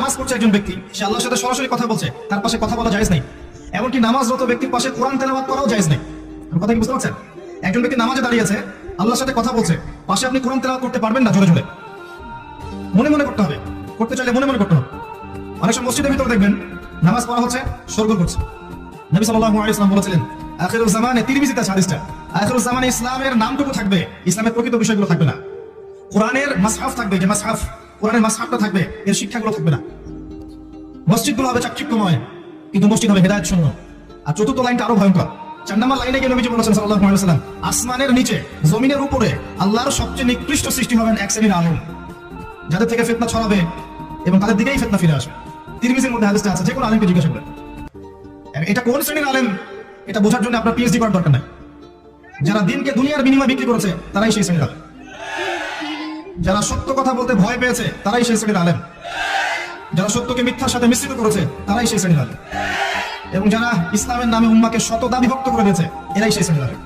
নামাজ পড়ছে একজন ব্যক্তি, সে আল্লাহর সাথে সরাসরি কথা বলছে, তার পাশে কথা বলা জায়েজ নেই। এমনকি নামাজরত ব্যক্তির পাশে কোরআন তেলাওয়াত করাও জায়েজ নেই। কথা কি বুঝতে পারছেন? একজন ব্যক্তি নামাজে দাঁড়িয়েছে, আল্লাহর সাথে কথা বলছে, পাশে আপনি কোরআন তেলাওয়াত করতে পারবেন না জোরে জোরে, মনে মনে করতে হবে। করতে চাইলে মনে মনে করতে হবে। অনেক সময় মসজিদের ভিতরে দেখবেন নামাজ পড়া হচ্ছে, শোরগোল করছে। নবী সাল্লাল্লাহু আলাইহি ওয়াসাল্লাম বলেছিলেন, আখিরুজ জামানে, তিরমিজিতে আছে হাদিসটা, আখিরুজ জামানে ইসলামের নামটুকু থাকবে, ইসলামের প্রকৃত বিষয়গুলো থাকবে না। কোরআনের মাসহাফ থাকবে, যে মাসহাফ, কোরআনের মাসহাফটা থাকবে, এর শিক্ষাগুলো থাকবে না। মসজিদগুলো হবে চাকচিক্যময়, কিন্তু মসজিদ হবে হেদায়েত শূন্য। আর চতুর্থ লাইনটা আরো ভয়ঙ্কর। 4 নম্বর লাইনে গিয়ে নবীজি বলেছেন সাল্লাল্লাহু আলাইহি ওয়াসাল্লাম, আসমানের নিচে জমিনের উপরে আল্লাহর সবচেয়ে নিকৃষ্ট সৃষ্টি হবেন এক শ্রেণীর আলেম, যাদের থেকে ফিতনা ছড়াবে এবং তাদের দিকেই ফিতনা ফিরে আসবে। তিরমিজির মধ্যে হাদিসটা আছে, যে কোনো আলেমকে জিজ্ঞাসা করবেন এটা কোন শ্রেণীর আলেম, এটা বোঝার জন্য আপনার পিএইচডি করার দরকার নাই। যারা দিনকে দুনিয়ার বিনিময়ে বিক্রি করেছে তারাই সেই শ্রেণীর আলেম। যারা সত্য কথা বলতে ভয় পেয়েছে তারাই সেই শ্রেণীর আলেম। যারা সত্যকে মিথ্যার সাথে মিশ্রিত করেছে তারাই সেই শ্রেণীর আলেম। এবং যারা ইসলামের নামে উম্মাহকে শতদা বিভক্ত করে দিয়েছে, এরাই সেই শ্রেণীর আলেম।